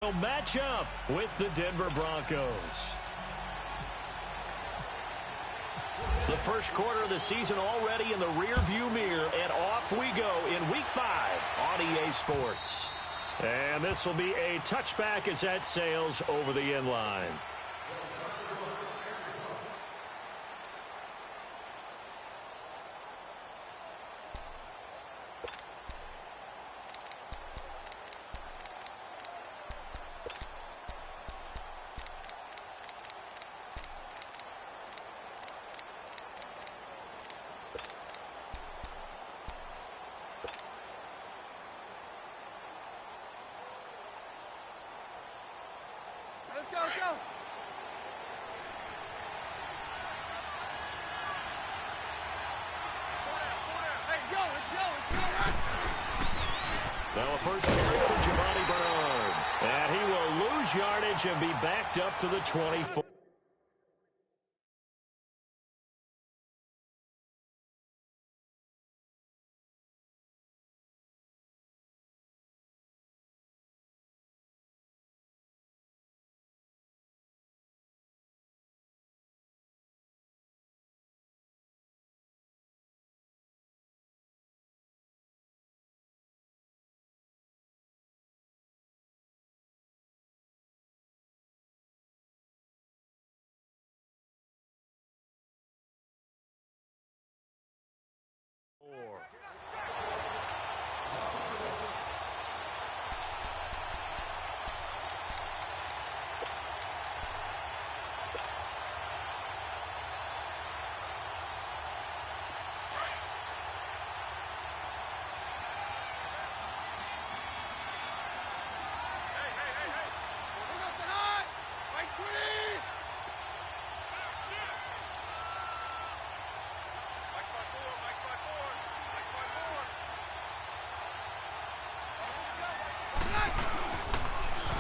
They'll match up with the Denver Broncos. The first quarter of the season already in the rearview mirror, and off we go in Week 5 on EA Sports. And this will be a touchback as that sails over the end line. Now a first carry for Giovani Bernard. And he will lose yardage and be backed up to the 24.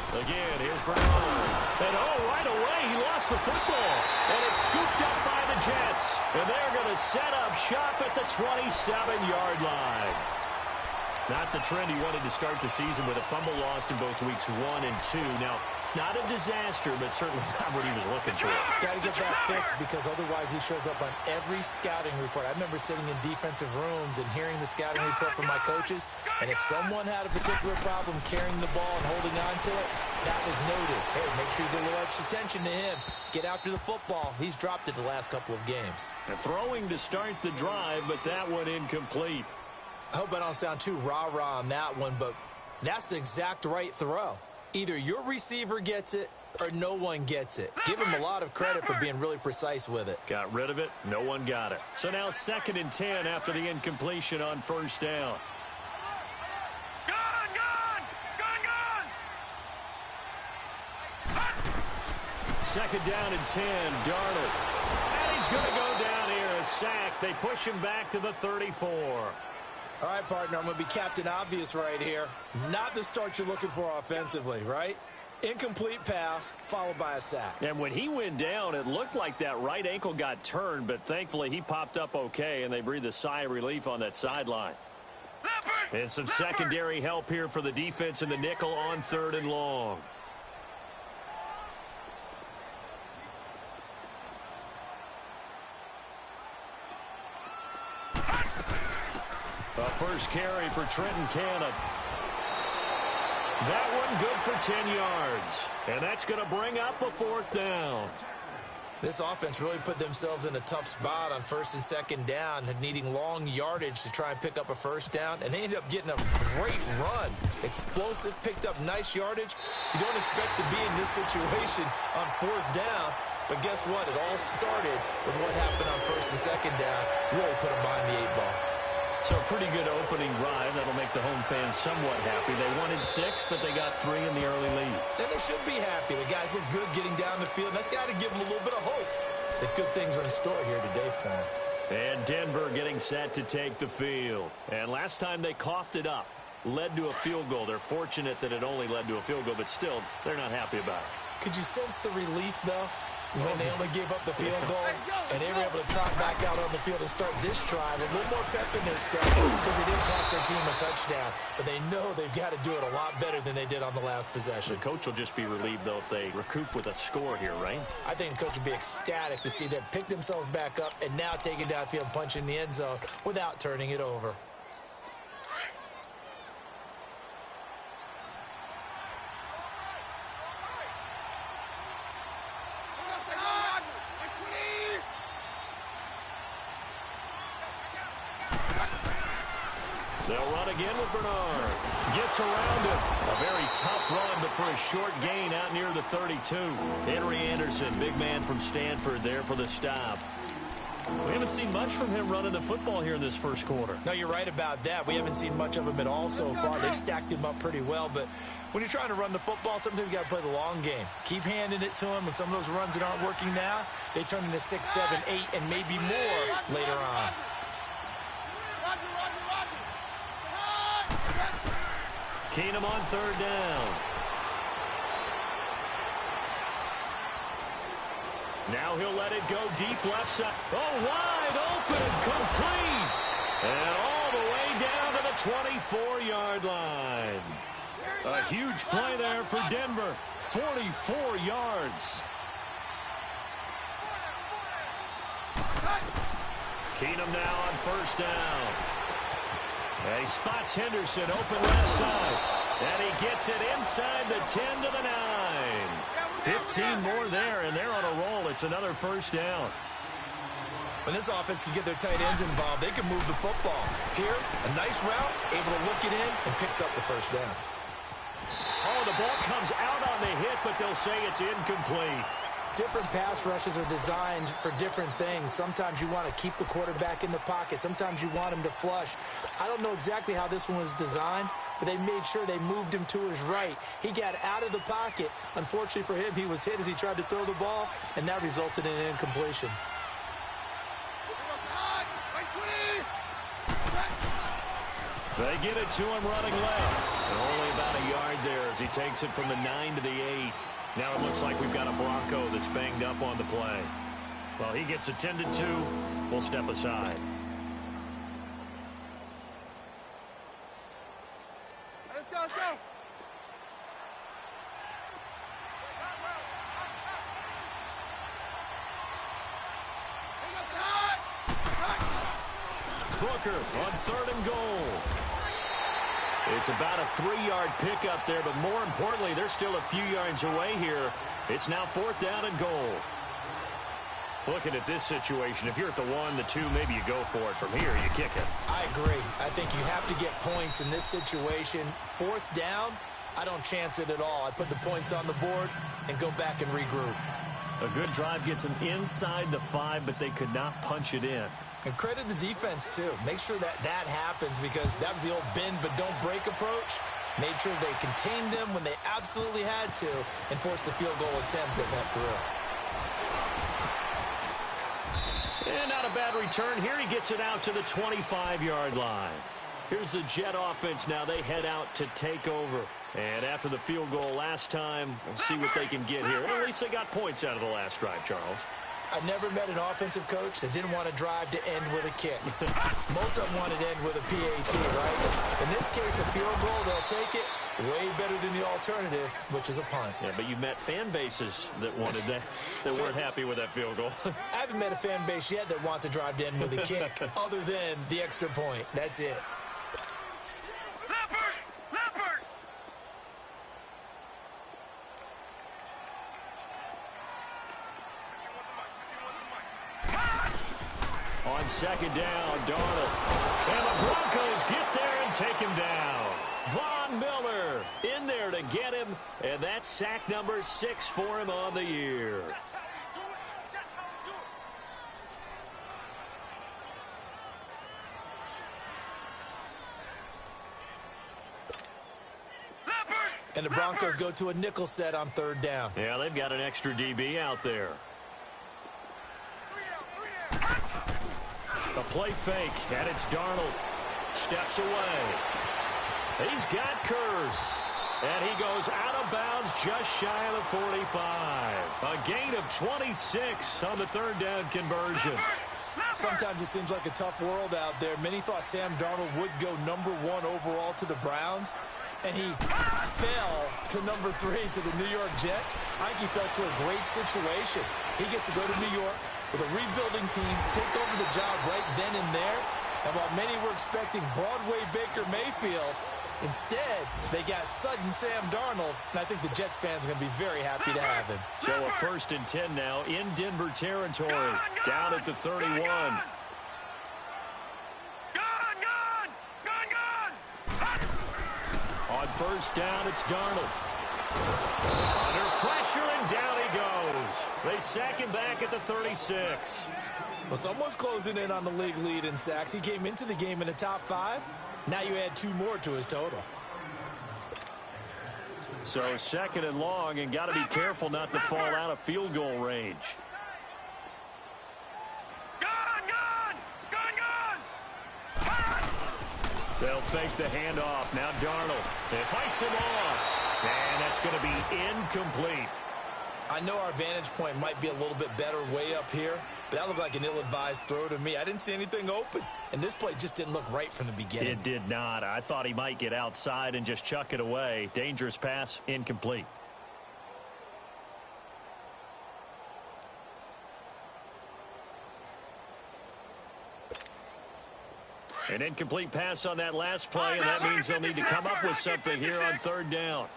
Again, here's Bernard. And right away, he lost the football. And it's scooped up by the Jets. And they're going to set up shop at the 27-yard line. Not the trend he wanted to start the season with a fumble lost in both weeks 1 and 2. Now, it's not a disaster, but certainly not what he was looking for. Got to get that fixed because otherwise he shows up on every scouting report. I remember sitting in defensive rooms and hearing the scouting report from my coaches, and if someone had a particular problem carrying the ball and holding on to it, that was noted. Hey, make sure you give a little extra attention to him. Get after the football. He's dropped it the last couple of games. And throwing to start the drive, but that one incomplete. I hope I don't sound too rah-rah on that one, but that's the exact right throw. Either your receiver gets it or no one gets it. Give him a lot of credit for being really precise with it. Got rid of it. No one got it. So now 2nd and 10 after the incompletion on first down. Second down and 10, Darnold. And he's going to go down here, a sack. They push him back to the 34. All right, partner, I'm going to be Captain Obvious right here. Not the start you're looking for offensively, right? Incomplete pass, followed by a sack. And when he went down, it looked like that right ankle got turned, but thankfully he popped up okay, and they breathed a sigh of relief on that sideline. And some secondary help here for the defense in the nickel on 3rd and long. A first carry for Trenton Cannon. That one good for 10 yards. And that's going to bring up a 4th down. This offense really put themselves in a tough spot on 1st and 2nd down, needing long yardage to try and pick up a first down, and they ended up getting a great run. Explosive, picked up nice yardage. You don't expect to be in this situation on 4th down, but guess what? It all started with what happened on 1st and 2nd down. Really put them behind the 8 ball. So a pretty good opening drive. That'll make the home fans somewhat happy. They wanted 6, but they got 3 in the early lead. And they should be happy. The guys look good getting down the field. That's got to give them a little bit of hope that good things are in store here today for them. And Denver getting set to take the field. And last time they coughed it up, led to a field goal. They're fortunate that it only led to a field goal, but still, they're not happy about it. Could you sense the relief, though? when they only gave up the field goal, and they were able to trot back out on the field and start this drive. A little more pep in their step because they didn't cost their team a touchdown. But they know they've got to do it a lot better than they did on the last possession. The coach will just be relieved, though, if they recoup with a score here, right? I think the coach would be ecstatic to see them pick themselves back up and now take it downfield and punch in the end zone without turning it over. They'll run again with Bernard. Gets around him. A very tough run, but for a short gain out near the 32. Henry Anderson, big man from Stanford, there for the stop. We haven't seen much from him running the football here in this first quarter. No, you're right about that. We haven't seen much of him at all so far. They stacked him up pretty well, but when you're trying to run the football, sometimes you got to play the long game. Keep handing it to him, and some of those runs that aren't working now, they turn into 6, 7, 8, and maybe more later on. Keenum on third down. Now he'll let it go deep left side. Oh, wide open, complete. And all the way down to the 24-yard line. A huge play there for Denver. 44 yards. Keenum now on first down. And he spots Henderson open left side. And he gets it inside the 10 to the 9. 15 more there, and they're on a roll. It's another first down. When this offense can get their tight ends involved, they can move the football. Here, a nice route, able to look it in, and picks up the first down. Oh, the ball comes out on the hit, but they'll say it's incomplete. Different pass rushes are designed for different things. Sometimes you want to keep the quarterback in the pocket. Sometimes you want him to flush. I don't know exactly how this one was designed, but they made sure they moved him to his right. He got out of the pocket. Unfortunately for him, he was hit as he tried to throw the ball, and that resulted in an incompletion. They get it to him running left. And only about a yard there as he takes it from the 9 to the 8. Now it looks like we've got a Bronco that's banged up on the play. Well, he gets attended to. We'll step aside. Let's go, let's go. Booker on third and goal. It's about a 3-yard pickup there, but more importantly, they're still a few yards away here. It's now fourth down and goal. Looking at this situation, if you're at the 1, the 2, maybe you go for it. From here, you kick it. I agree. I think you have to get points in this situation. Fourth down, I don't chance it at all. I put the points on the board and go back and regroup. A good drive gets them inside the 5, but they could not punch it in. And credit the defense, too. Make sure that happens because that was the old bend but don't break approach. Made sure they contained them when they absolutely had to and forced the field goal attempt that went through. And not a bad return here. He gets it out to the 25-yard line. Here's the Jet offense now. They head out to take over. And after the field goal last time, we'll see what they can get here. At least they got points out of the last drive, Charles. I never met an offensive coach that didn't want to drive to end with a kick. Most of them wanted to end with a PAT, right? In this case, a field goal, they'll take it. Way better than the alternative, which is a punt. Yeah, but you've met fan bases that wanted that, that weren't happy with that field goal. I haven't met a fan base yet that wants to drive to end with a kick, other than the extra point. That's it. On second down, Darnold. And the Broncos get there and take him down. Von Miller in there to get him, and that's sack number 6 for him on the year. And the Broncos go to a nickel set on third down. Yeah, they've got an extra DB out there. The play fake, and it's Darnold. Steps away. He's got Kurz. And he goes out of bounds just shy of the 45. A gain of 26 on the third down conversion. Sometimes it seems like a tough world out there. Many thought Sam Darnold would go number 1 overall to the Browns, and he fell to number 3 to the New York Jets. I think he fell to a great situation. He gets to go to New York with a rebuilding team, take over the job right then and there. And while many were expecting Broadway Baker Mayfield, instead, they got sudden Sam Darnold, and I think the Jets fans are going to be very happy to have him. So a 1st and 10 now in Denver territory, down at the 31. On 1st down, it's Darnold. Under pressure, and down he goes. They sack him back at the 36. Well, someone's closing in on the league lead in sacks. He came into the game in the top 5. Now you add 2 more to his total. So 2nd and long, and got to be careful not to fall out of field goal range. They'll fake the handoff. Now Darnold. It fights him off. And that's going to be incomplete. I know our vantage point might be a little bit better way up here, but that looked like an ill-advised throw to me. I didn't see anything open, and this play just didn't look right from the beginning. It did not. I thought he might get outside and just chuck it away. Dangerous pass, incomplete. An incomplete pass on that last play, and that means they'll need to come up with something here on 3rd down.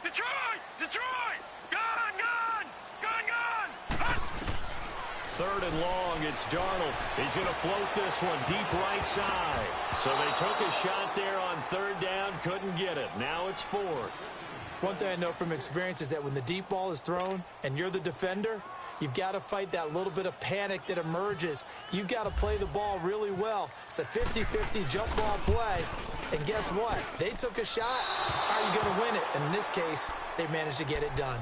Detroit! Gone! 3rd and long, it's Darnold. He's going to float this one deep right side. So they took a shot there on 3rd down, couldn't get it. Now it's 4th. One thing I know from experience is that when the deep ball is thrown and you're the defender, you've got to fight that little bit of panic that emerges. You've got to play the ball really well. It's a 50-50 jump ball play. And guess what? They took a shot. How are you going to win it? And in this case, they managed to get it done.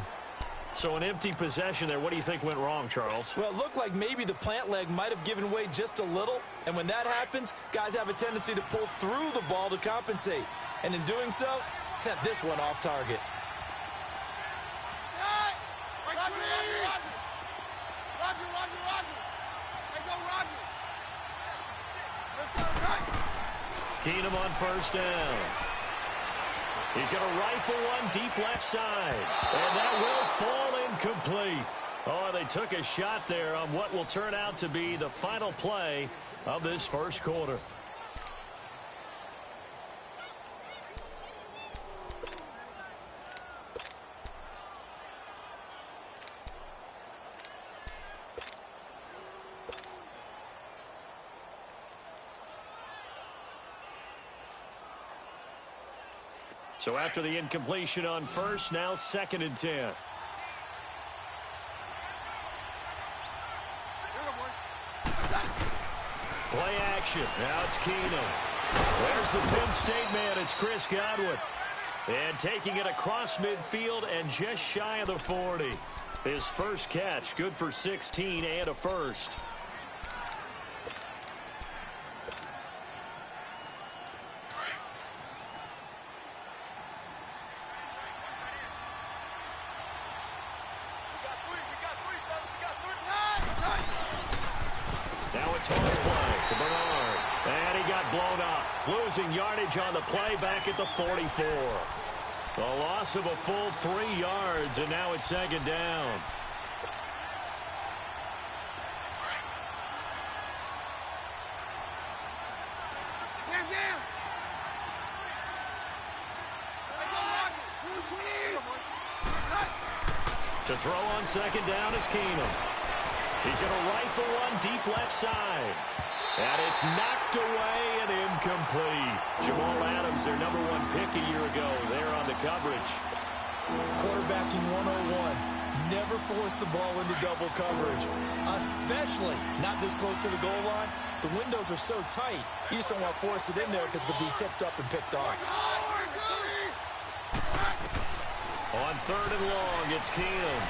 So an empty possession there. What do you think went wrong, Charles? Well, it looked like maybe the plant leg might have given way just a little. And when that happens, guys have a tendency to pull through the ball to compensate. And in doing so, sent this one off target. Keenum on 1st down. He's going to rifle one deep left side. And that will fall incomplete. Oh, they took a shot there on what will turn out to be the final play of this 1st quarter. So after the incompletion on 1st, now 2nd and 10. Play action. Now it's Keenum. There's the Penn State man. It's Chris Godwin. And taking it across midfield and just shy of the 40. His first catch, good for 16 and a first. Losing yardage on the play back at the 44. The loss of a full 3 yards, and now it's 2nd down. To throw on 2nd down is Keenum. He's going to rifle one deep left side. And it's knocked away and incomplete. Jamal Adams, their #1 pick a year ago, there on the coverage. Quarterbacking 101. Never force the ball into double coverage, especially not this close to the goal line. The windows are so tight, you just don't want to force it in there because it could be tipped up and picked off. On 3rd and long, it's Keenum.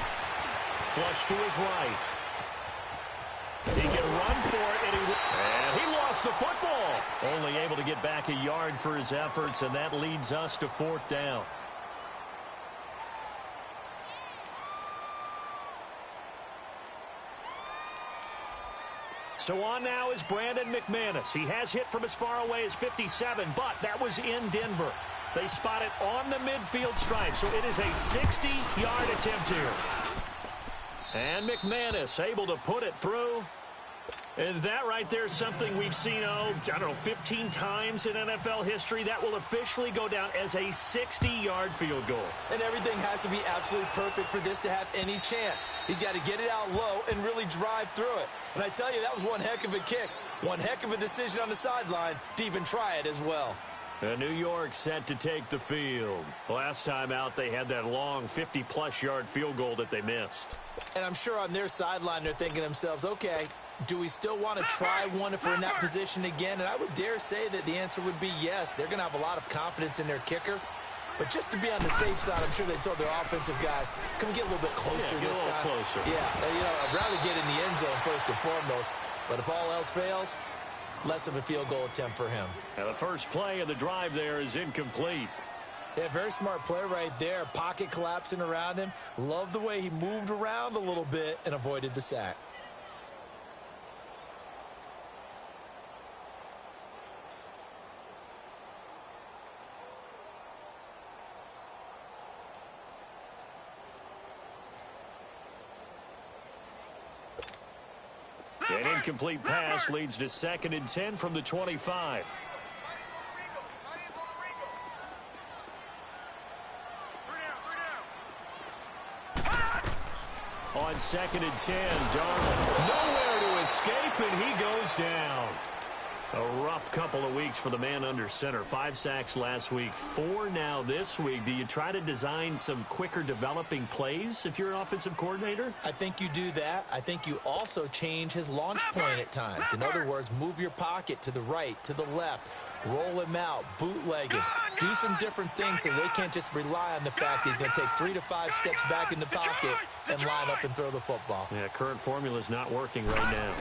Flush to his right. He can run for it, and he lost the football. Only able to get back a yard for his efforts, and that leads us to 4th down. So on now is Brandon McManus. He has hit from as far away as 57, but that was in Denver. They spot it on the midfield stripe, so it is a 60-yard attempt here. And McManus able to put it through. And that right there is something we've seen, 15 times in NFL history. That will officially go down as a 60-yard field goal. And everything has to be absolutely perfect for this to have any chance. He's got to get it out low and really drive through it. And I tell you, that was one heck of a kick. One heck of a decision on the sideline to even try it as well. And New York set to take the field. Last time out, they had that long 50-plus yard field goal that they missed. And I'm sure on their sideline, they're thinking to themselves, okay, do we still want to try one if we're in that position again? And I would dare say that the answer would be yes. They're going to have a lot of confidence in their kicker. But just to be on the safe side, I'm sure they told their offensive guys, can we get a little bit closer this time? Closer. Yeah, I'd rather get in the end zone first and foremost. But if all else fails, less of a field goal attempt for him. Now the first play of the drive there is incomplete. Yeah, very smart play right there. Pocket collapsing around him. Love the way he moved around a little bit and avoided the sack. An incomplete pass leads to 2nd and 10 from the 25. On 2nd and 10, Darnold nowhere to escape, and he goes down. A rough couple of weeks for the man under center. 5 sacks last week, 4 now this week. Do you try to design some quicker developing plays if you're an offensive coordinator? I think you do that. I think you also change his launch point at times. In other words, move your pocket to the right, to the left, roll him out, bootleg him. Do some different things so they can't just rely on the fact that he's going to take 3 to 5 steps back in the pocket and line up and throw the football. Yeah, current formula is not working right now.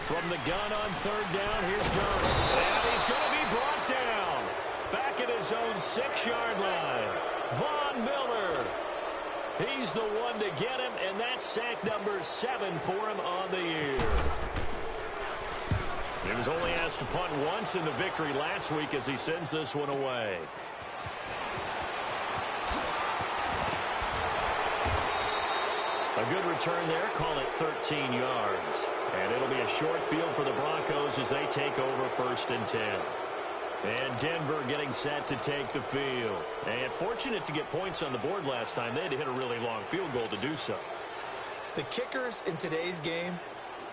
From the gun on 3rd down, here's Darnold. And he's going to be brought down. Back at his own 6-yard line. Von Miller. He's the one to get him, and that's sack number 7 for him on the year. He was only asked to punt once in the victory last week as he sends this one away. A good return there. Call it 13 yards. And it'll be a short field for the Broncos as they take over 1st and 10. And Denver getting set to take the field. And fortunate to get points on the board last time. They had to hit a really long field goal to do so. The kickers in today's game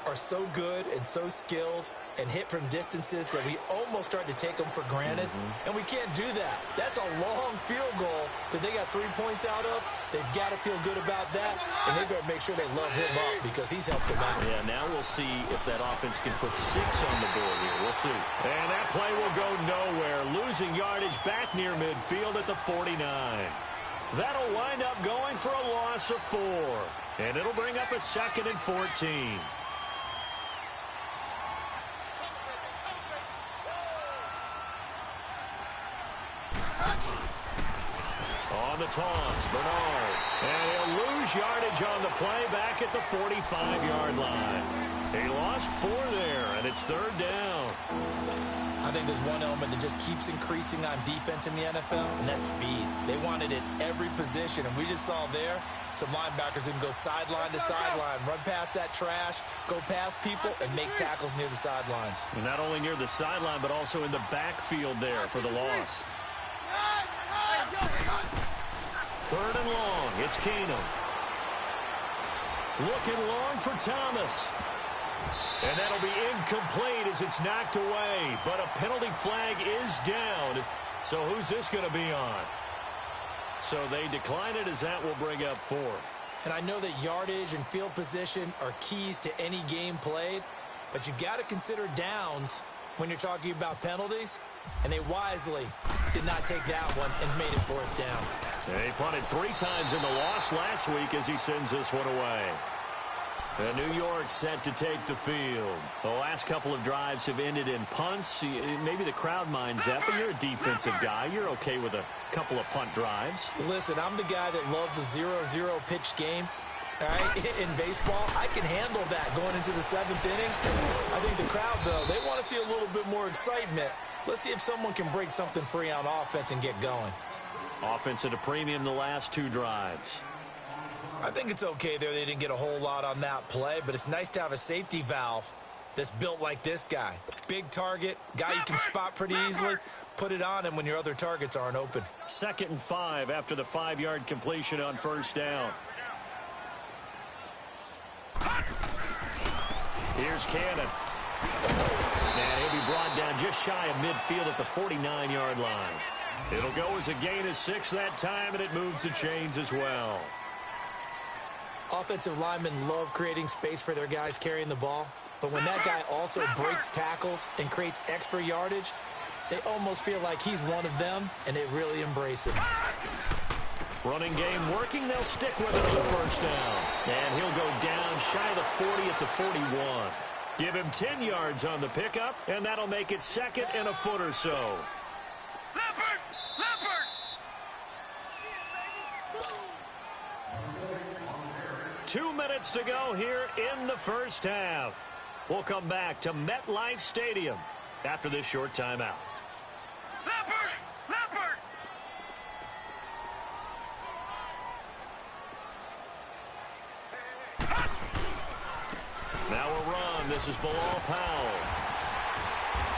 are so good and so skilled and hit from distances that we almost start to take them for granted. And we can't do that. That's a long field goal that they got 3 points out of. They've got to feel good about that, and they better make sure they love him up because he's helped them out. Yeah, now we'll see if that offense can put 6 on the board here. We'll see. And that play will go nowhere. Losing yardage back near midfield at the 49. That'll wind up going for a loss of 4. And it'll bring up a 2nd and 14. On the toss, Bernard. And he'll lose yardage on the play back at the 45-yard line. He lost 4 there, and it's 3rd down. I think there's one element that just keeps increasing on defense in the NFL, and that's speed. They want it at every position, and we just saw there some linebackers who can go sideline to sideline, run past that trash, go past people, and make tackles near the sidelines. And not only near the sideline, but also in the backfield there for the loss. 3rd and long. It's Keenum. Looking long for Thomas. And that'll be incomplete as it's knocked away. But a penalty flag is down. So who's this going to be on? So they decline it as that will bring up 4th. And I know that yardage and field position are keys to any game played, but you've got to consider downs when you're talking about penalties, and they wisely did not take that one and made it 4th down. And he punted 3 times in the loss last week as he sends this one away. And New York set to take the field. The last couple of drives have ended in punts. Maybe the crowd minds that, but you're a defensive guy. You're okay with a couple of punt drives. Listen, I'm the guy that loves a 0-0 pitch game. All right, in baseball, I can handle that going into the 7th inning. I think the crowd, though, they want to see a little bit more excitement. Let's see if someone can break something free on offense and get going. Offense at a premium the last 2 drives. I think it's okay there. They didn't get a whole lot on that play, but it's nice to have a safety valve that's built like this guy. Big target, guy you can spot pretty easily. Put it on him when your other targets aren't open. 2nd and 5 after the 5-yard completion on first down. Here's Cannon. And he'll be brought down just shy of midfield at the 49-yard line. It'll go as a gain of 6 that time, and it moves the chains as well. Offensive linemen love creating space for their guys carrying the ball, but when that guy also breaks tackles and creates extra yardage, they almost feel like he's one of them, and they really embrace it. Running game working. They'll stick with it on the first down. And he'll go down shy of the 40 at the 41. Give him 10 yards on the pickup, and that'll make it 2nd and a foot or so. Leopard! Leopard! 2 minutes to go here in the first half. We'll come back to MetLife Stadium after this short timeout. Leopard! Leopard! Now a run. This is Bilal Powell.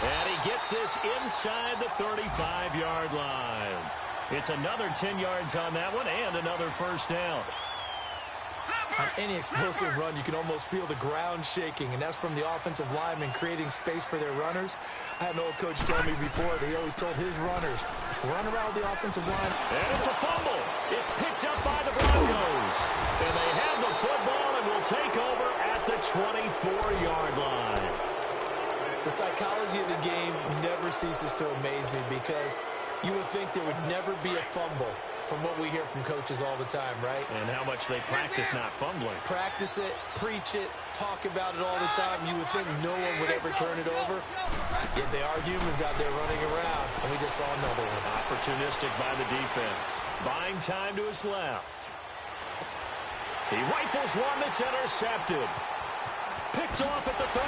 And he gets this inside the 35-yard line. It's another 10 yards on that one and another first down. On any explosive run, you can almost feel the ground shaking, and that's from the offensive linemen creating space for their runners. I had an old coach tell me before that he always told his runners, run around the offensive line. And it's a fumble. It's picked up by the Broncos. And they have the football and will take over at the 24-yard line. The psychology of the game never ceases to amaze me because you would think there would never be a fumble from what we hear from coaches all the time, right? And how much they practice not fumbling. Practice it, preach it, talk about it all the time. You would think no one would ever turn it over. Yet they are humans out there running around, and we just saw another one. Opportunistic by the defense. Buying time to his left. He rifles one that's intercepted. Picked off at the 33.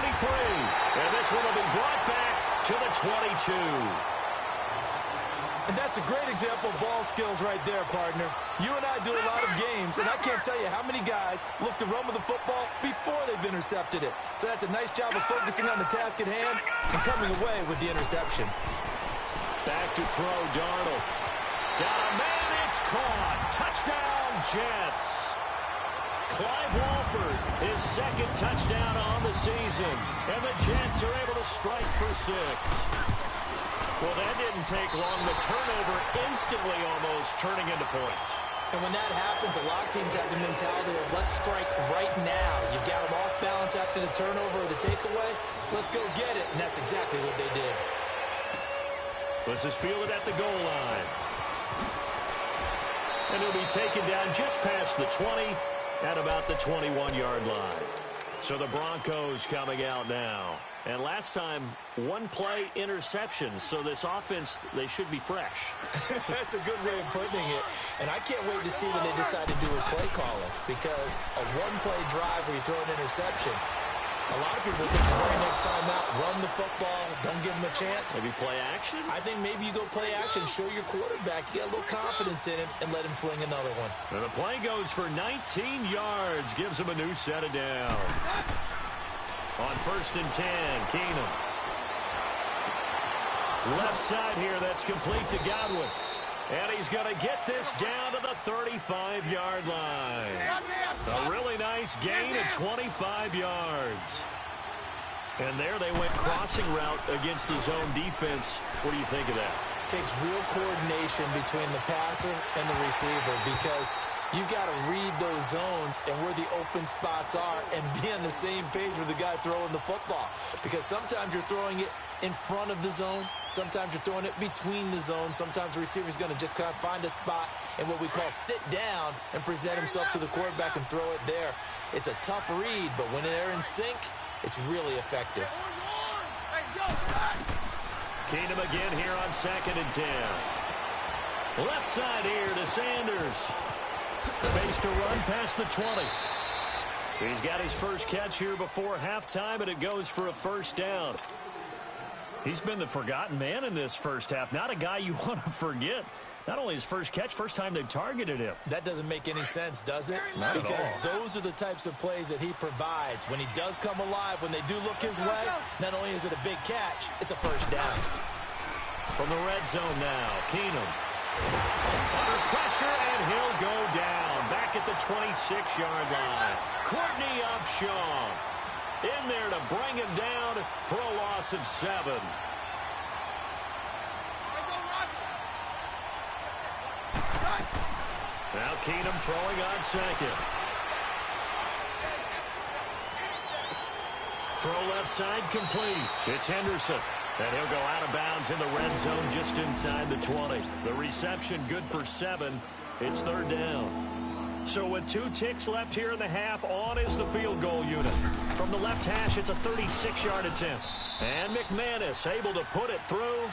And this one will be brought back to the 22. And that's a great example of ball skills right there, partner. You and I do a lot of games, and I can't tell you how many guys look to run with the football before they've intercepted it. So that's a nice job of focusing on the task at hand and coming away with the interception. Back to throw, Darnold. Got a man, it's caught. Touchdown, Jets. Clive Walford, his 2nd touchdown on the season. And the Jets are able to strike for 6. Well, that didn't take long. The turnover instantly almost turning into points. And when that happens, a lot of teams have the mentality of let's strike right now. You've got them off balance after the turnover or the takeaway. Let's go get it. And that's exactly what they did. This is fielded at the goal line. And he'll be taken down just past the 20 at about the 21-yard line. So the Broncos coming out now. And last time, 1-play interception. So this offense, they should be fresh. That's a good way of putting it. And I can't wait to see what they decide to do with play calling. Because a 1-play drive where you throw an interception, a lot of people think the very next time out, run the football, don't give them a chance. Maybe play action? I think maybe you go play action, show your quarterback, you get a little confidence in him, and let him fling another one. And the play goes for 19 yards, gives him a new set of downs. On 1st and 10, Keenum. Left side here, that's complete to Godwin. And he's going to get this down to the 35-yard line. A really nice gain of 25 yards. And there they went crossing route against his own defense. What do you think of that? Takes real coordination between the passer and the receiver because You've got to read those zones and where the open spots are and be on the same page with the guy throwing the football. Because sometimes you're throwing it in front of the zone. Sometimes you're throwing it between the zones. Sometimes the receiver's going to just kind of find a spot and what we call sit down and present himself to the quarterback and throw it there. It's a tough read, but when they're in sync, it's really effective. Keenum again here on 2nd and 10. Left side here to Sanders. Space to run past the 20. He's got his first catch here before halftime, and it goes for a first down. He's been the forgotten man in this first half. Not a guy you want to forget. Not only his first catch, first time they've targeted him. That doesn't make any sense, does it? Not at all. Because those are the types of plays that he provides. When he does come alive, when they do look his way, not only is it a big catch, it's a first down. From the red zone now, Keenum. Under pressure, and he'll go down. Back at the 26-yard line. Courtney Upshaw in there to bring him down for a loss of 7. Now Keenum throwing on 2nd. Throw left side complete. It's Henderson. And he'll go out of bounds in the red zone just inside the 20. The reception good for 7. It's 3rd down. So with 2 ticks left here in the half, on is the field goal unit. From the left hash, it's a 36-yard attempt. And McManus able to put it through.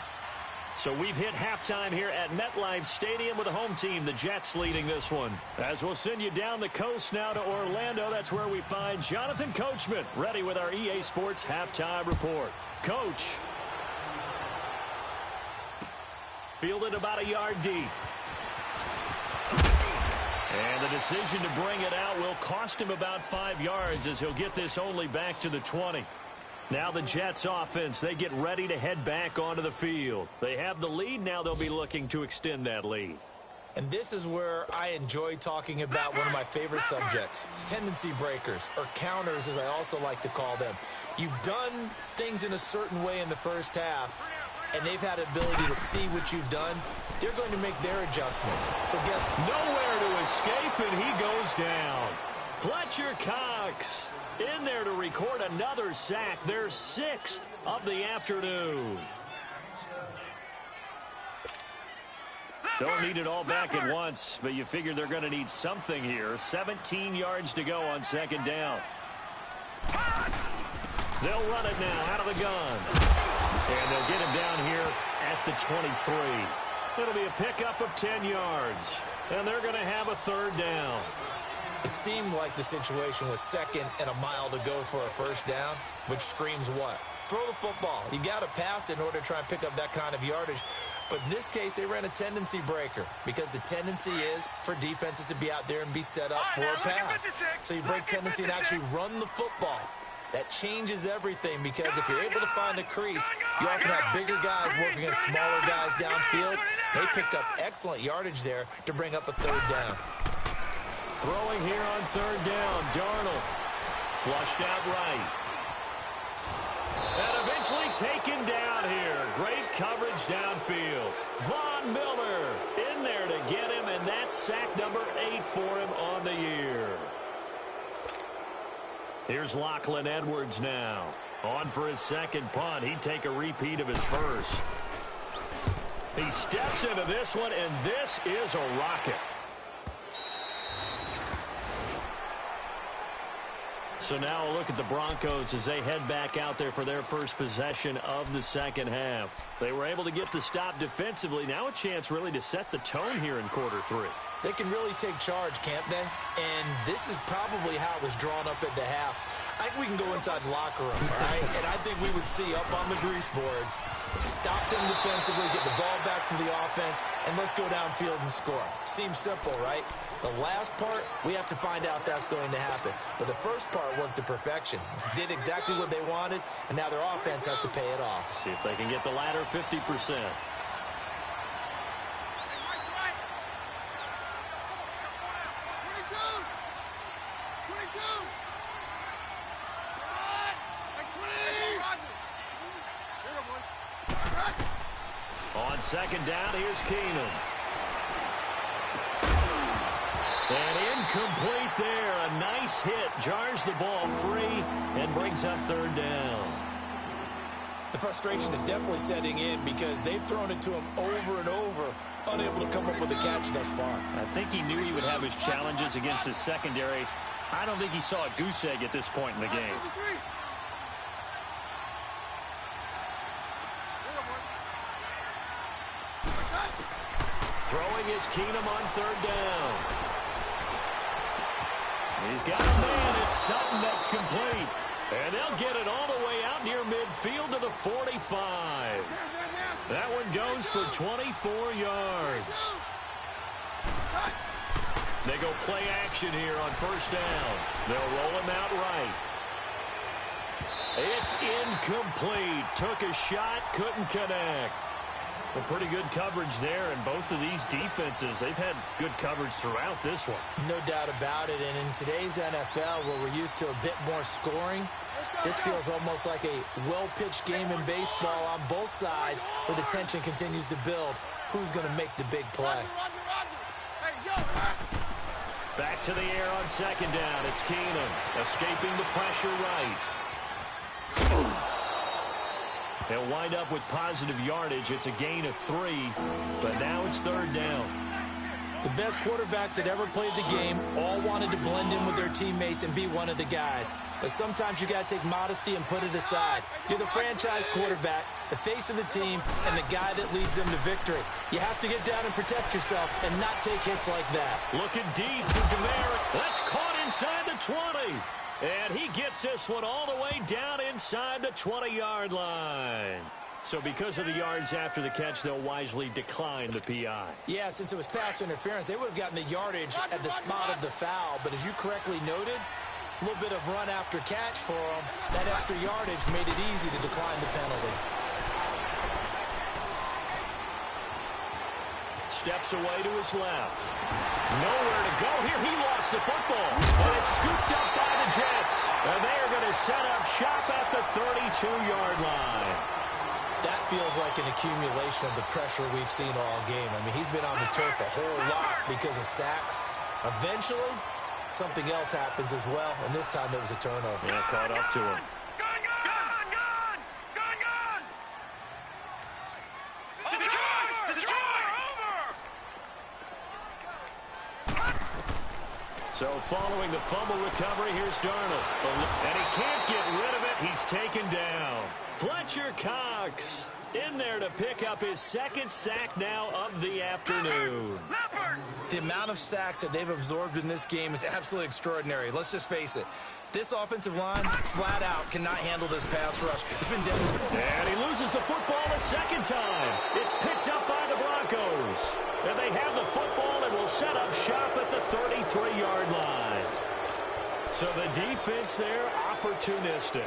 So we've hit halftime here at MetLife Stadium with the home team, the Jets, leading this one. As we'll send you down the coast now to Orlando, that's where we find Jonathan Coachman, ready with our EA Sports halftime report. Coach. Fielded about a yard deep. And the decision to bring it out will cost him about 5 yards as he'll get this only back to the 20. Now the Jets offense, they get ready to head back onto the field. They have the lead. Now they'll be looking to extend that lead. And this is where I enjoy talking about one of my favorite subjects, tendency breakers, or counters as I also like to call them. You've done things in a certain way in the first half, and they've had the ability to see what you've done. They're going to make their adjustments. So guess nowhere to escape, and he goes down. Fletcher Cox in there to record another sack, their 6th of the afternoon. Don't need it all back at once, but you figure they're going to need something here. 17 yards to go on 2nd down. They'll run it now out of the gun. And they'll get him down here at the 23. It'll be a pickup of 10 yards. And they're going to have a 3rd down. It seemed like the situation was 2nd and a mile to go for a first down, which screams what? Throw the football. You got to pass in order to try and pick up that kind of yardage. But in this case, they ran a tendency breaker because the tendency is for defenses to be out there and be set up for a pass. So you break tendency and actually run the football. That changes everything because if you're able to find a crease, you often have bigger guys working against smaller guys downfield. They picked up excellent yardage there to bring up a 3rd down. Throwing here on 3rd down, Darnold. Flushed out right. And eventually taken down here. Great coverage downfield. Von Miller in there to get him, and that's sack number 8 for him on the year. Here's Lachlan Edwards now. On for his 2nd punt. He'd take a repeat of his first. He steps into this one, and this is a rocket. So now a look at the Broncos as they head back out there for their first possession of the 2nd half. They were able to get the stop defensively. Now a chance really to set the tone here in quarter 3. They can really take charge, can't they? And this is probably how it was drawn up at the half. I think we can go inside the locker room, all right? And I think we would see up on the grease boards, stop them defensively, get the ball back for the offense, and let's go downfield and score. Seems simple, right? The last part, we have to find out that's going to happen. But the first part worked to perfection. Did exactly what they wanted, and now their offense has to pay it off. See if they can get the latter 50%. On 2nd down, here's Keenum. And Incomplete there. A nice hit. Jars the ball free and brings up third down. The frustration is definitely setting in because they've thrown it to him over and over, unable to come up with a catch thus far. I think he knew he would have his challenges against his secondary. I don't think he saw a goose egg at this point in the game. Throwing is Keenum on third down. He's got a man. It's Sutton that's complete. And they'll get it all the way out near midfield to the 45. That one goes for 24 yards. They go play action here on first down. They'll roll him out right. It's incomplete. Took a shot, couldn't connect. Well, pretty good coverage there, and both of these defenses, they've had good coverage throughout this one. No doubt about it, and in today's NFL, where we're used to a bit more scoring, this feels almost like a well-pitched game in baseball on both sides where the tension continues to build. Who's going to make the big play? Back to the air on second down. It's Keenum escaping the pressure right. They'll wind up with positive yardage. It's a gain of 3, but now it's third down. The best quarterbacks that ever played the game all wanted to blend in with their teammates and be one of the guys. But sometimes you got to take modesty and put it aside. You're the franchise quarterback, the face of the team, and the guy that leads them to victory. You have to get down and protect yourself and not take hits like that. Looking deep for Demeric. That's caught inside the 20. And he gets this one all the way down inside the 20-yard line. So because of the yards after the catch, they'll wisely decline the PI. Yeah, since it was pass interference, they would have gotten the yardage at the spot of the foul. But as you correctly noted, a little bit of run after catch for them. That extra yardage made it easy to decline the penalty. Steps away to his left. Nowhere to go here. He lost the football. And it's scooped up by the Jets. And they are going to set up shop at the 32-yard line. That feels like an accumulation of the pressure we've seen all game. I mean, he's been on the turf a whole lot because of sacks. Eventually, something else happens as well, and this time it was a turnover. Yeah, caught up to him. So following the fumble recovery, here's Darnold. And he can't get rid of it. He's taken down. Fletcher Cox in there to pick up his second sack now of the afternoon. The amount of sacks that they've absorbed in this game is absolutely extraordinary. Let's just face it. This offensive line, flat out, cannot handle this pass rush. It's been demonstrated. And he loses the football a second time. It's picked up by the Broncos. And they have the football and will set up shop at the 33-yard line. So the defense there, opportunistic.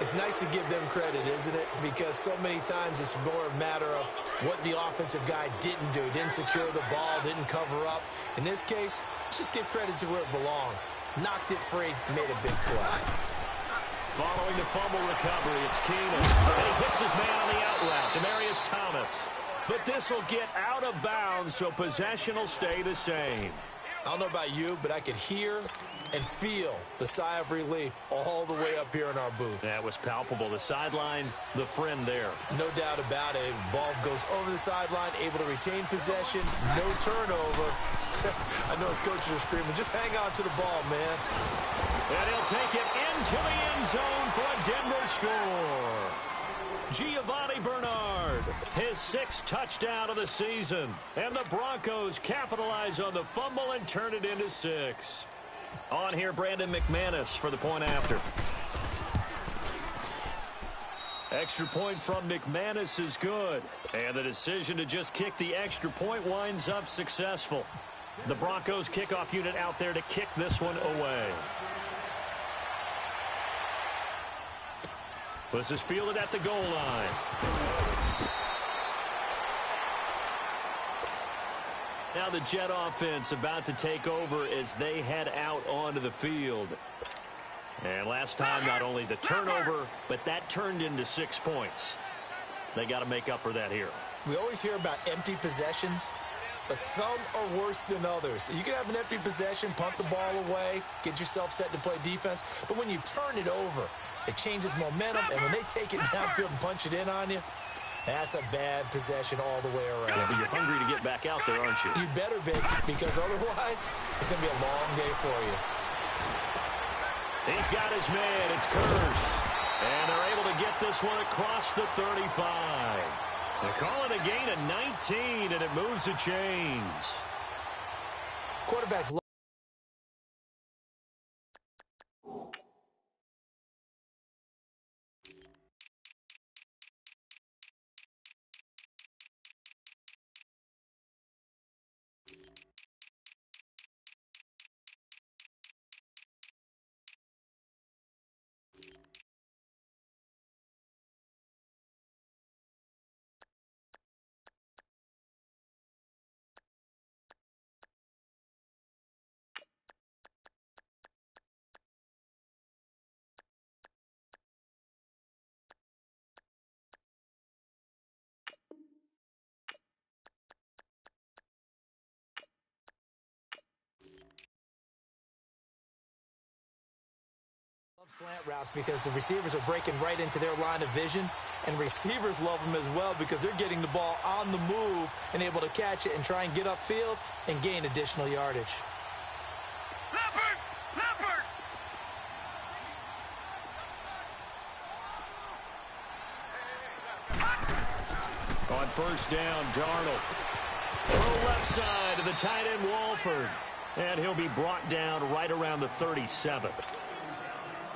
It's nice to give them credit, isn't it? Because so many times it's more a matter of what the offensive guy didn't do. Didn't secure the ball, didn't cover up. In this case, let's just give credit to where it belongs. Knocked it free, made a big play. Following the fumble recovery, it's Keenum. And he hits his man on the out route, Demaryius Thomas. But this will get out of bounds, so possession will stay the same. I don't know about you, but I could hear and feel the sigh of relief all the way up here in our booth. That was palpable. The sideline, the friend there. No doubt about it. Ball goes over the sideline, able to retain possession, no turnover. I know his coaches are screaming, just hang on to the ball, man. And he'll take it into the end zone for a Denver score. Giovanni Bernard, his 6th touchdown of the season. And the Broncos capitalize on the fumble and turn it into 6. On here, Brandon McManus for the point after. Extra point from McManus is good. And the decision to just kick the extra point winds up successful. The Broncos kickoff unit out there to kick this one away. This is fielded at the goal line. Now the Jet offense about to take over as they head out onto the field. And last time, not only the turnover, but that turned into 6 points. They got to make up for that here. We always hear about empty possessions. but some are worse than others. You can have an empty possession, punt the ball away, get yourself set to play defense, but when you turn it over, it changes momentum, and when they take it downfield and punch it in on you, that's a bad possession all the way around. Yeah, but you're hungry to get back out there, aren't you? You better be, because otherwise, it's going to be a long day for you. He's got his man. It's Kearse. And they're able to get this one across the 35. They call it a gain of 19, and it moves the chains. Quarterbacks slant routes because the receivers are breaking right into their line of vision, and receivers love them as well because they're getting the ball on the move and able to catch it and try and get upfield and gain additional yardage. Leopard! Leopard! On first down, Darnold. Throw left side to the tight end, Walford. And he'll be brought down right around the 37.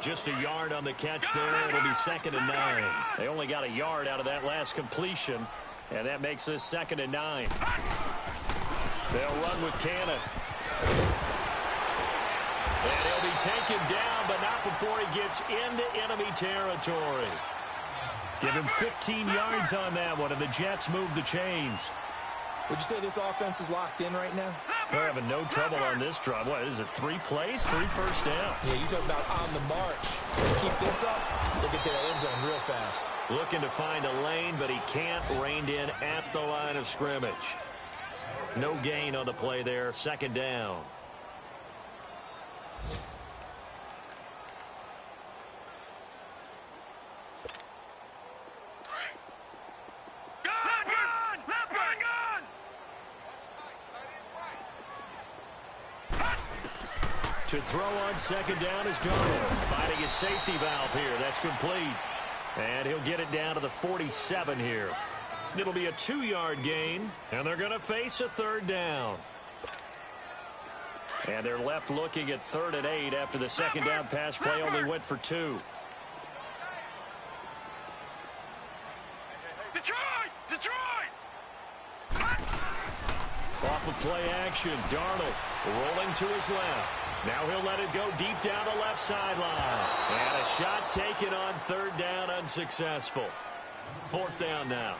Just a yard on the catch there. It'll be 2nd and 9. They only got a yard out of that last completion, and that makes this 2nd and 9. They'll run with Cannon. And he'll be taken down, but not before he gets into enemy territory. Give him 15 yards on that one, and the Jets move the chains. Would you say this offense is locked in right now? They're having no trouble on this drive. What is it, 3 plays, 3 first downs? Yeah, you talk about on the march. Keep this up, they'll get to that end zone real fast. Looking to find a lane, but he can't. Reined in at the line of scrimmage. No gain on the play there. 2nd down. To throw on 2nd down is Darnold. Finding his safety valve here. That's complete. And he'll get it down to the 47 here. It'll be a 2-yard gain, and they're going to face a 3rd down. And they're left looking at 3rd and 8 after the 2nd down pass play only went for 2. Detroit! Detroit! Off of play action, Darnold rolling to his left. Now he'll let it go deep down the left sideline. And a shot taken on 3rd down, unsuccessful. 4th down now.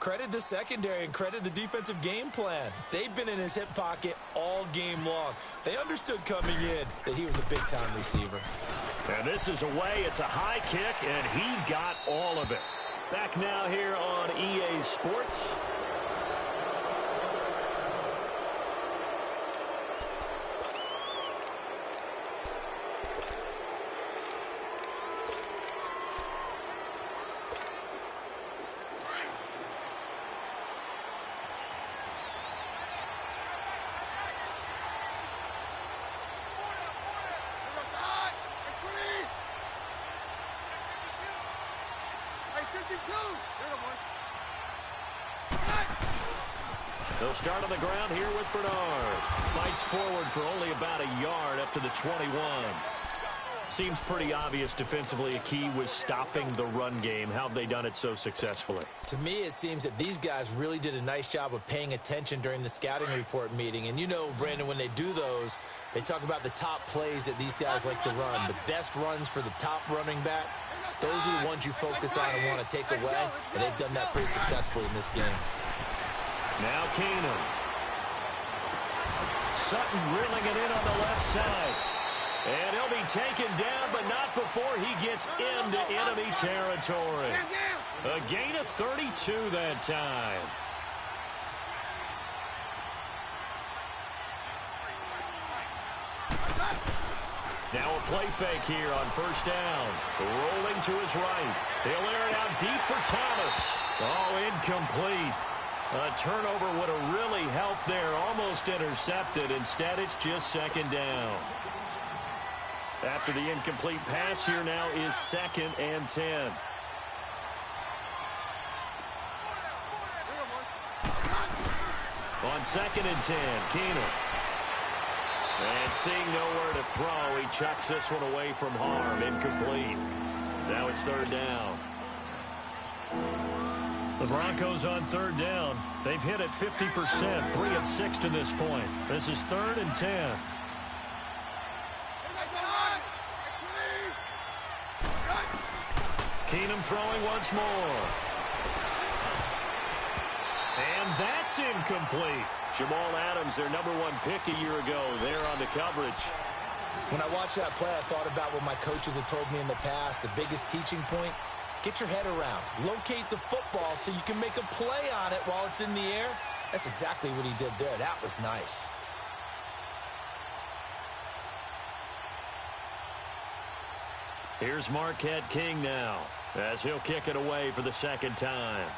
Credit the secondary and credit the defensive game plan. They've been in his hip pocket all game long. They understood coming in that he was a big-time receiver. And this is away. It's a high kick, and he got all of it. Back now here on EA Sports. They'll start on the ground here with Bernard. Fights forward for only about a yard up to the 21. Seems pretty obvious defensively a key was stopping the run game. How have they done it so successfully? To me, it seems that these guys really did a nice job of paying attention during the scouting report meeting. And you know, Brandon, when they do those, they talk about the top plays that these guys like to run. The best runs for the top running back. Those are the ones you focus on and want to take away. And they've done that pretty successfully in this game. Now Keenum. Sutton drilling it in on the left side. And he'll be taken down, but not before he gets into enemy territory. A gain of 32 that time. Now a play fake here on first down. Rolling to his right. He'll air it out deep for Thomas. Oh, incomplete. A turnover would have really helped there. Almost intercepted. Instead, it's just second down. After the incomplete pass, here now is 2nd and 10. On 2nd and 10, Keenum. And seeing nowhere to throw, he chucks this one away from harm. Incomplete. Now it's 3rd down. The Broncos on 3rd down. They've hit it 50%, 3 of 6 to this point. This is 3rd and 10. Keenum throwing once more. And that's incomplete. Jamal Adams, their #1 pick a year ago, there on the coverage. When I watched that play, I thought about what my coaches had told me in the past. The biggest teaching point, get your head around. Locate the football so you can make a play on it while it's in the air. That's exactly what he did there. That was nice. Here's Marquette King now, as he'll kick it away for the 2nd time.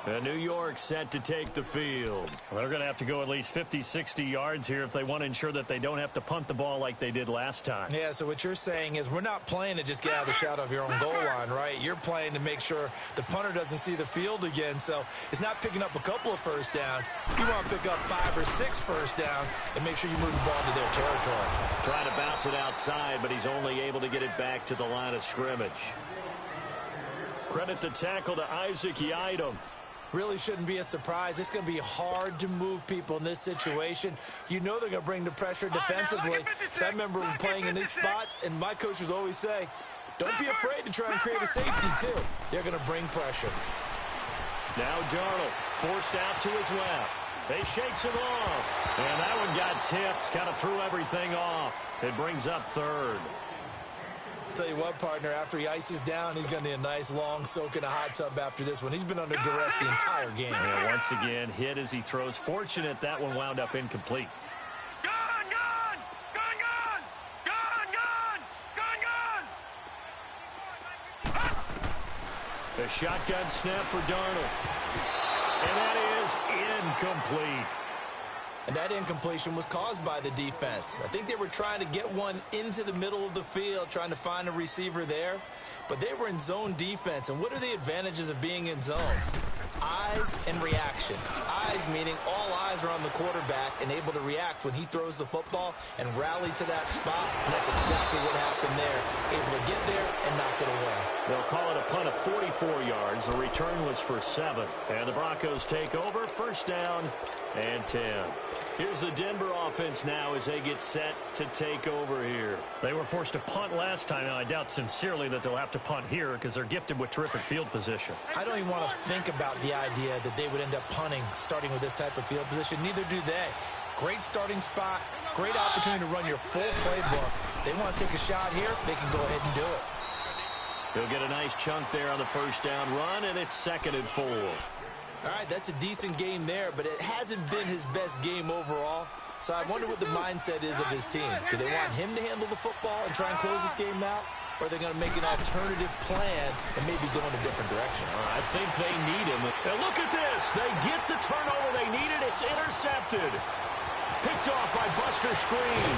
And New York set to take the field. Well, they're going to have to go at least 50, 60 yards here if they want to ensure that they don't have to punt the ball like they did last time. Yeah, so what you're saying is we're not playing to just get out of the shadow of your own goal line, right? You're playing to make sure the punter doesn't see the field again. So it's not picking up a couple of first downs. You want to pick up 5 or 6 first downs and make sure you move the ball into their territory. Trying to bounce it outside, but he's only able to get it back to the line of scrimmage. Credit the tackle to Isaac Yiadom. Really shouldn't be a surprise. It's going to be hard to move people in this situation. You know they're going to bring the pressure defensively. So I remember playing in these spots, and my coaches always say, don't be afraid to try and create a safety, too. They're going to bring pressure. Now Darnold forced out to his left. They shakes him off. And that one got tipped, kind of threw everything off. It brings up 3rd. Tell you what, partner, after he ices down, he's going to need a nice long soak in a hot tub after this one. He's been under duress the entire game. And once again, hit as he throws. Fortunate that one wound up incomplete. Gone, gone! Gone, gone! Gone, gone! Gone, gone! The shotgun snap for Darnold. And that is incomplete. And that incompletion was caused by the defense. I think they were trying to get one into the middle of the field, trying to find a receiver there. But they were in zone defense. And what are the advantages of being in zone? Eyes and reaction. Eyes meaning all eyes are on the quarterback and able to react when he throws the football and rally to that spot. And that's exactly what happened there. Able to get there and knock it away. They'll call it a punt of 44 yards. The return was for 7. And the Broncos take over. 1st down and 10. Here's the Denver offense now as they get set to take over here. They were forced to punt last time. Now, I doubt sincerely that they'll have to punt here because they're gifted with terrific field position. I don't even want to think about the idea that they would end up punting starting with this type of field position. Neither do they. Great starting spot. Great opportunity to run your full playbook. They want to take a shot here. They can go ahead and do it. He'll get a nice chunk there on the 1st down run, and it's 2nd and 4. All right, that's a decent game there, but it hasn't been his best game overall. So I wonder what the mindset is of his team. Do they want him to handle the football and try and close this game out? Or are they going to make an alternative plan and maybe go in a different direction? I think they need him. And look at this. They get the turnover they needed. It's intercepted. Picked off by Buster Screen.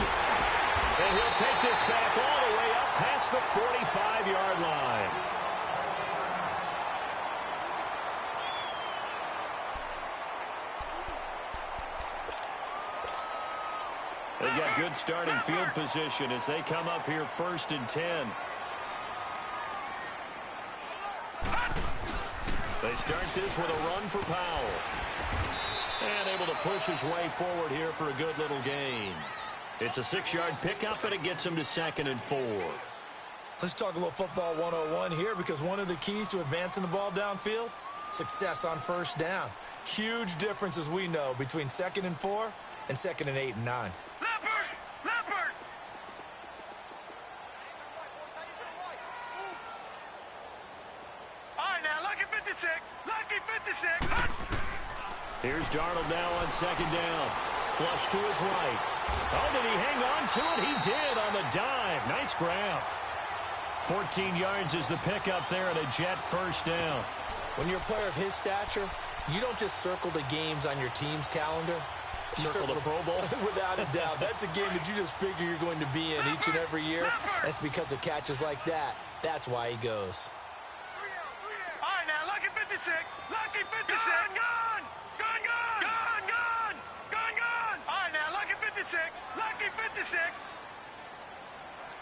And he'll take this back all the way up past the 45-yard line. They've got good starting field position as they come up here 1st and 10. They start this with a run for Powell. And able to push his way forward here for a good little gain. It's a 6-yard pickup, and it gets him to 2nd and 4. Let's talk a little football 101 here, because one of the keys to advancing the ball downfield, success on 1st down. Huge difference, as we know, between 2nd and 4 and 2nd and 8 and 9. Leopard! Leopard! Lucky 56. Here's Darnold now on second down. Flush to his right. Oh, did he hang on to it? He did on the dive. Nice grab. 14 yards is the pickup there and a Jet first down. When you're a player of his stature, you don't just circle the games on your team's calendar. You Circle the Pro Bowl? Without a doubt. That's a game that you just figure you're going to be in each and every year. That's because of catches like that. That's why he goes. All right, now, Lucky 56. Lucky 56. Gun, gun. Gun, gun. Gun, gun. Gun, gun. All right, now, Lucky 56. Lucky 56.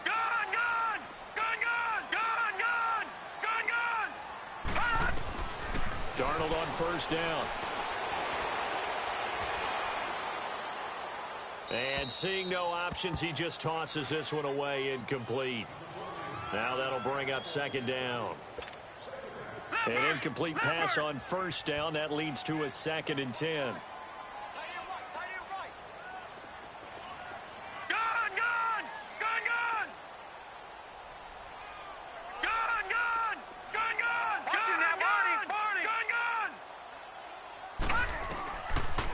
Gun, gun. Gun, gun. Gun, gun. Gun, gun. Darnold on first down. And seeing no options, he just tosses this one away incomplete. Now that'll bring up second down. An incomplete pass on first down. That leads to a 2nd and 10.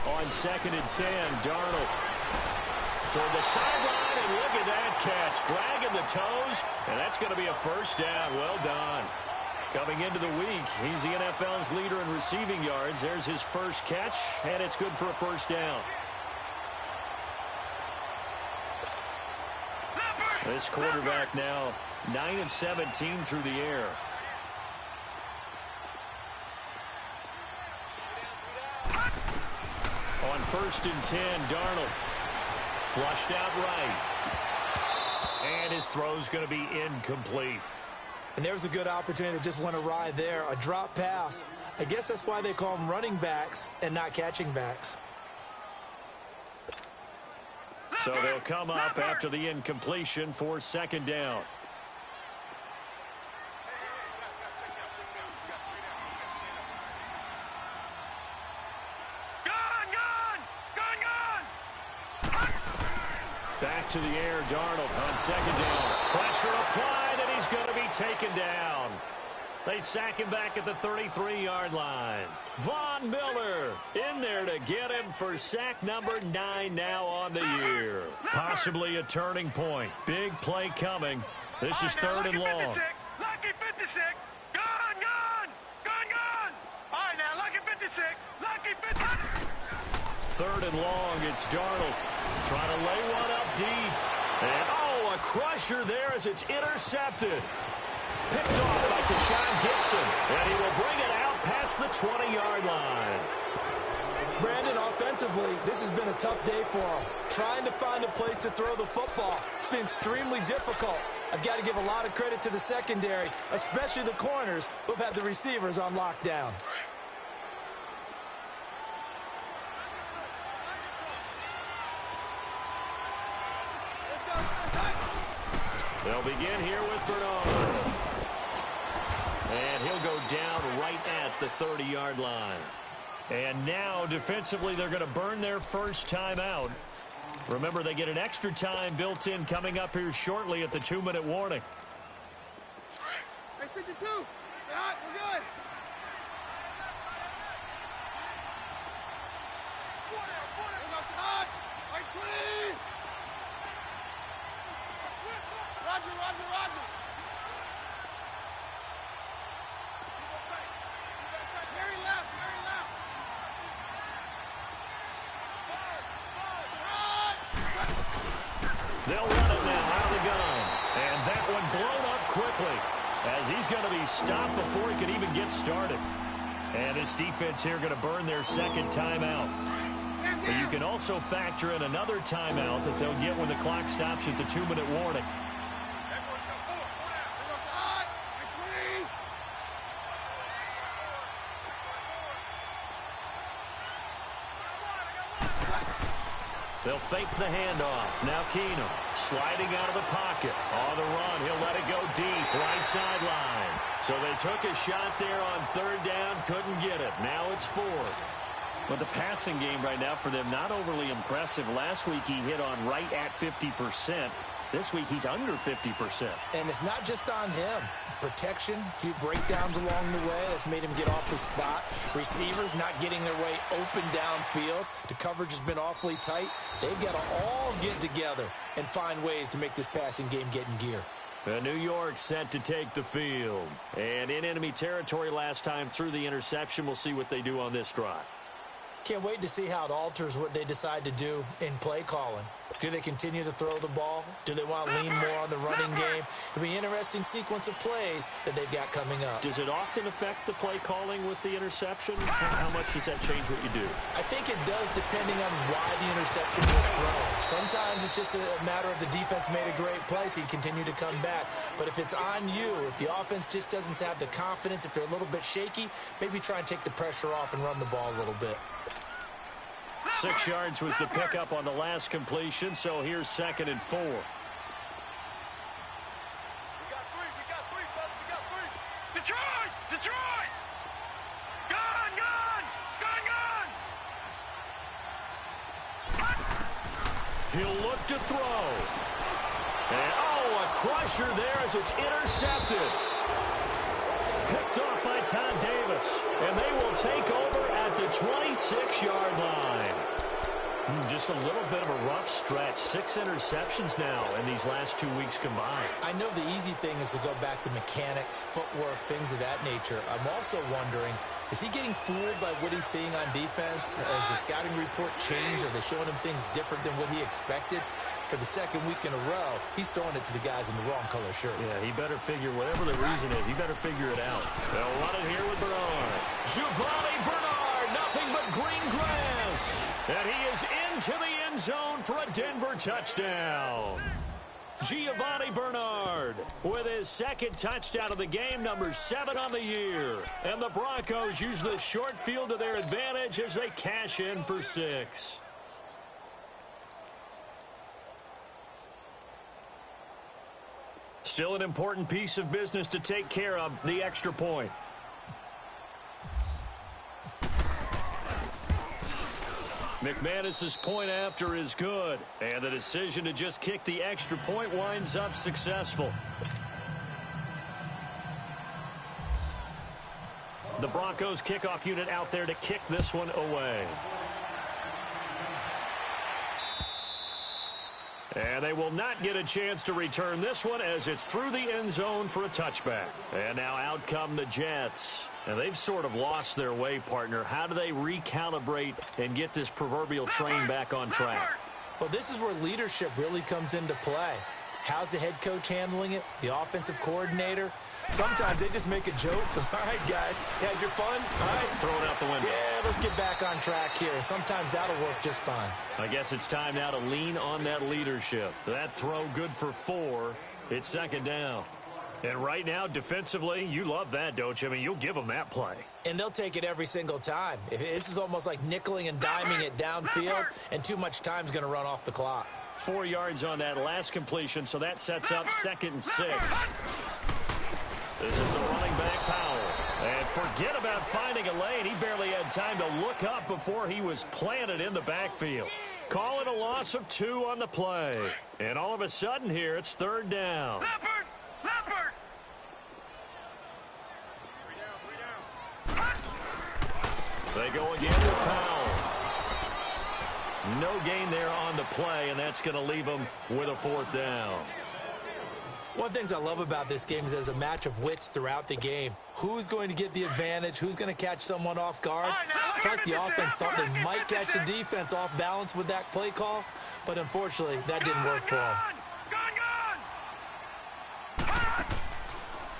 On 2nd and 10, Darnold toward the sideline, and look at that catch. Dragging the toes, and that's going to be a first down. Well done. Coming into the week, he's the NFL's leader in receiving yards. There's his first catch, and it's good for a first down. This quarterback now 9 of 17 through the air. On 1st and 10, Darnold flushed out right. And his throw's going to be incomplete. And there was a good opportunity to just went awry there. A drop pass. I guess that's why they call them running backs and not catching backs. So they'll come up after the incompletion for 2nd down. Back to the air, Darnold on 2nd down. Pressure applied, and he's going to be taken down. They sack him back at the 33-yard line. Von Miller in there to get him for sack number 9 now on the year. Possibly a turning point. Big play coming. This is 3rd and long. Lucky 56. Gun, gun. Gun, gun. All right, now, Lucky 56. Lucky 56. 3rd and long, it's Darnold trying to lay one up deep. And, oh, a crusher there as it's intercepted. Picked off by Tashawn Gibson. And he will bring it out past the 20-yard line. Brandon, offensively, this has been a tough day for him. Trying to find a place to throw the football. It's been extremely difficult. I've got to give a lot of credit to the secondary, especially the corners who've had the receivers on lockdown. They'll begin here with Bernard. And he'll go down right at the 30-yard line. And now, defensively, they're going to burn their first timeout. Remember, they get an extra time built in coming up here shortly at the 2-minute warning. Hey, 52. We're good. Roger. Very left. They'll run it now out of the gun. And that one blown up quickly as he's going to be stopped before he can even get started. And this defense here going to burn their second timeout. But you can also factor in another timeout that they'll get when the clock stops at the 2-minute warning. They'll fake the handoff. Now Keenum sliding out of the pocket. On the run, he'll let it go deep, right sideline. So they took a shot there on 3rd down, couldn't get it. Now it's 4th. But the passing game right now for them, not overly impressive. Last week he hit on right at 50%. This week, he's under 50%. And it's not just on him. Protection, a few breakdowns along the way. That's made him get off the spot. Receivers not getting their way open downfield. The coverage has been awfully tight. They've got to all get together and find ways to make this passing game get in gear. New York set to take the field. And in enemy territory last time through the interception. We'll see what they do on this drive. Can't wait to see how it alters what they decide to do in play calling. Do they continue to throw the ball? Do they want to lean more on the running game? It'll be an interesting sequence of plays that they've got coming up. Does it often affect the play calling with the interception? How much does that change what you do? I think it does depending on why the interception was thrown. Sometimes it's just a matter of the defense made a great play, so you continue to come back. But if it's on you, if the offense just doesn't have the confidence, if they're a little bit shaky, maybe try and take the pressure off and run the ball a little bit. 6 yards was the pickup on the last completion, so here's 2nd and 4. We got three, fellas, we got three. Detroit! Detroit! Gun! He'll look to throw. And, a crusher there as it's intercepted. Picked off by Todd Davis. And they will take over at the 26-yard line. Just a little bit of a rough stretch. 6 interceptions now in these last 2 weeks combined. I know the easy thing is to go back to mechanics, footwork, things of that nature. I'm also wondering, is he getting fooled by what he's seeing on defense? Has the scouting report changed? Are they showing him things different than what he expected? For the 2nd week in a row, he's throwing it to the guys in the wrong color shirts. Yeah, he better figure, whatever the reason is, he better figure it out. They'll run it here with Bernard. Giovanni Bernard, nothing but green grass. And he is into the end zone for a Denver touchdown. Giovanni Bernard with his 2nd touchdown of the game, number 7 on the year. And the Broncos use the short field to their advantage as they cash in for 6. Still an important piece of business to take care of, the extra point. McManus's point after is good, and the decision to just kick the extra point winds up successful. The Broncos kickoff unit out there to kick this one away. And they will not get a chance to return this one as it's through the end zone for a touchback. And now out come the Jets. And they've sort of lost their way, partner. How do they recalibrate and get this proverbial train back on track? Well, this is where leadership really comes into play. How's the head coach handling it? The offensive coordinator? Sometimes they just make a joke. All right, guys, you had your fun? All right. Throw it out the window. Yeah, let's get back on track here. And sometimes that'll work just fine. I guess it's time now to lean on that leadership. That throw good for 4. It's 2nd down. And right now, defensively, you love that, don't you? I mean, you'll give them that play. And they'll take it every single time. This is almost like nickeling and diming it downfield, and too much time's going to run off the clock. 4 yards on that last completion, so that sets up 2nd and 6. This is the running back, Powell. And forget about finding a lane. He barely had time to look up before he was planted in the backfield. Call it a loss of 2 on the play. And all of a sudden here, it's 3rd down. Leopard! Leopard! 3 down. They go again with Powell. No gain there on the play, and that's going to leave them with a 4th down. One of the things I love about this game is there's a match of wits throughout the game. Who's going to get the advantage? Who's going to catch someone off guard? I felt like the offense thought they might catch the defense off balance with that play call, but unfortunately, that didn't work for them. Gun!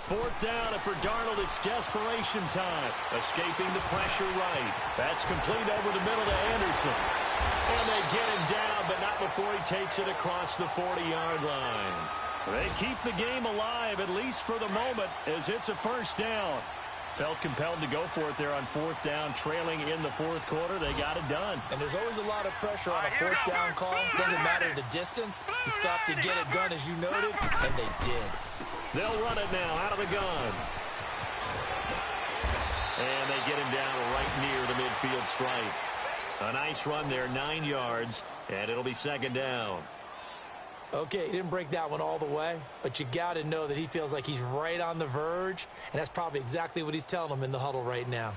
4th down, and for Darnold, it's desperation time. Escaping the pressure right. That's complete over the middle to Anderson. And they get him down, but not before he takes it across the 40-yard line. They keep the game alive, at least for the moment, as it's a 1st down. Felt compelled to go for it there on 4th down, trailing in the 4th quarter. They got it done. And there's always a lot of pressure on a 4th down call. Doesn't matter the distance. You stop to get it done, as you noted, and they did. They'll run it now out of the gun. And they get him down right near the midfield stripe. A nice run there, 9 yards, and it'll be 2nd down. Okay, he didn't break that one all the way, but you got to know that he feels like he's right on the verge, and that's probably exactly what he's telling them in the huddle right now.